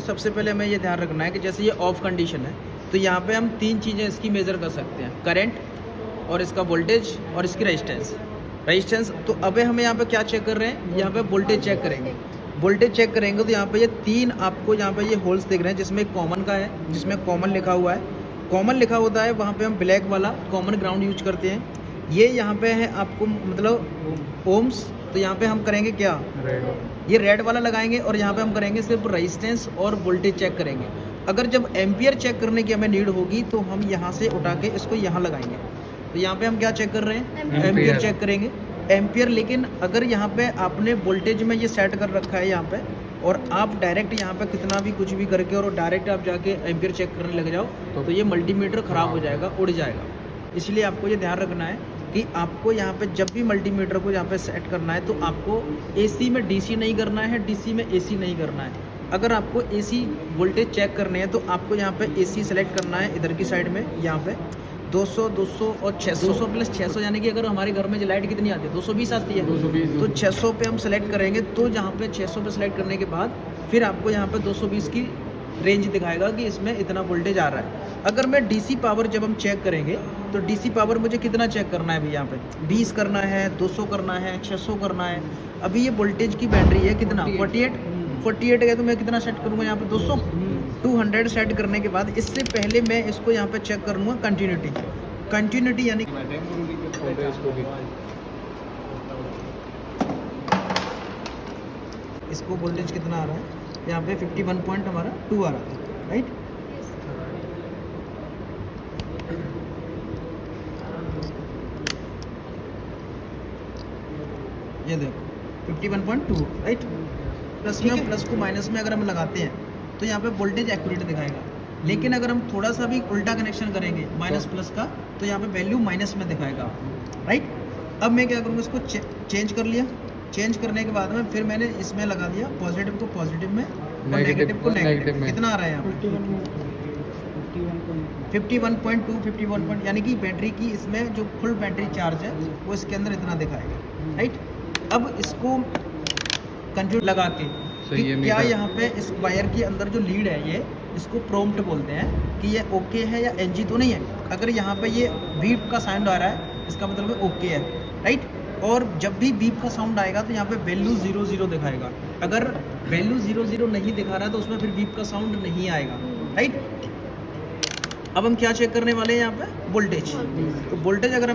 सबसे पहले हमें ये ध्यान रखना है कि जैसे ये ऑफ कंडीशन है तो यहाँ पे हम 3 चीज़ें इसकी मेज़र कर सकते हैं, करंट और इसका वोल्टेज और इसकी रेजिस्टेंस। तो अब हमें यहाँ पे क्या चेक कर रहे हैं, यहाँ पे वोल्टेज चेक करेंगे। वोल्टेज चेक करेंगे तो यहाँ पे ये 3 आपको यहाँ पे ये होल्स दिख रहे हैं, जिसमें कॉमन का है, जिसमें कॉमन लिखा हुआ है। कॉमन लिखा होता है वहाँ पे हम ब्लैक वाला कॉमन ग्राउंड यूज करते हैं। ये यहाँ पे है आपको मतलब ओम्स, तो यहाँ पे हम करेंगे क्या, ये रेड वाला लगाएंगे और यहाँ पे हम करेंगे सिर्फ रेजिस्टेंस और वोल्टेज चेक करेंगे। अगर जब एम्पियर चेक करने की हमें नीड होगी तो हम यहाँ से उठा के इसको यहाँ लगाएंगे। तो यहाँ पे हम क्या चेक कर रहे हैं, एम्पियर चेक करेंगे, एम्पियर। लेकिन अगर यहाँ पे आपने वोल्टेज में ये सेट कर रखा है यहाँ पे, और आप डायरेक्ट यहाँ पे कितना भी कुछ भी करके और डायरेक्ट आप जाके एम्पियर चेक करने लग जाओ तो ये मल्टीमीटर ख़राब हो जाएगा, उड़ जाएगा। इसलिए आपको ये ध्यान रखना है कि आपको यहाँ पे जब भी मल्टीमीटर को यहाँ पे सेट करना है तो आपको AC में DC नहीं करना है, DC में AC नहीं करना है। अगर आपको AC वोल्टेज चेक करने हैं तो आपको यहाँ पे AC सेलेक्ट करना है इधर की साइड में, यहाँ पे 200, 200 और 600, 200 प्लस 600, यानी कि अगर हमारे घर में जो लाइट कितनी आती है 220 आती है, 220, तो 600 पे हम सेलेक्ट करेंगे। तो यहाँ पे 600 पे सेलेक्ट करने के बाद फिर आपको यहाँ पे 220 की रेंज दिखाएगा कि इसमें इतना वोल्टेज आ रहा है। अगर मैं DC पावर जब हम चेक करेंगे तो DC पावर मुझे कितना चेक करना है अभी, यहाँ पे 20 करना है, 200 करना है, 600 करना है। अभी ये वोल्टेज की बैटरी है कितना, 48 है, तो मैं कितना सेट करूँगा यहाँ पे 200, 200 सेट करने के बाद इससे पहले मैं इसको यहाँ पे चेक करूँगा कंटिन्यूटी यानी इसको वोल्टेज कितना आ रहा है, यहाँ पे 51 पॉइंट हमारा 2 आ रहा है, राइट। ये देखो 51.2, राइट। प्लस में प्लस को माइनस में अगर हम लगाते हैं तो यहाँ पे वोल्टेज एक्यूरेट दिखाएगा। लेकिन अगर हम थोड़ा सा भी उल्टा कनेक्शन करेंगे माइनस प्लस का तो यहाँ पे वैल्यू माइनस में दिखाएगा, राइट। अब मैं क्या करूँगा, इसको चेंज कर लिया। चेंज करने के बाद में फिर मैंने इसमें लगा दिया पॉजिटिव को पॉजिटिव में और नेगेटिव को नेगेटिव में। कितना आ रहा है यहाँ पे 51.2, 51 पॉइंट, यानी कि बैटरी की इसमें जो फुल बैटरी चार्ज है वो इसके अंदर इतना दिखाएगा, राइट। अब इसको कंट्रोल लगा के कि क्या यहाँ पे इस वायर के अंदर जो लीड है ये, इसको प्रॉम्प्ट बोलते हैं कि ये ओके है या NG तो नहीं है। अगर यहाँ पे ये बीप का साउंड आ रहा है इसका मतलब है ओके है, राइट। और जब भी बीप का साउंड आएगा तो यहाँ पे वैल्यू 00 दिखाएगा। अगर वैल्यू 00 नहीं दिखा रहा है तो उसमें फिर बीप का साउंड नहीं आएगा, राइट। अब हम क्या चेक करने वाले हैं यहाँ पे, वोल्टेज। तो वोल्टेज अगर हम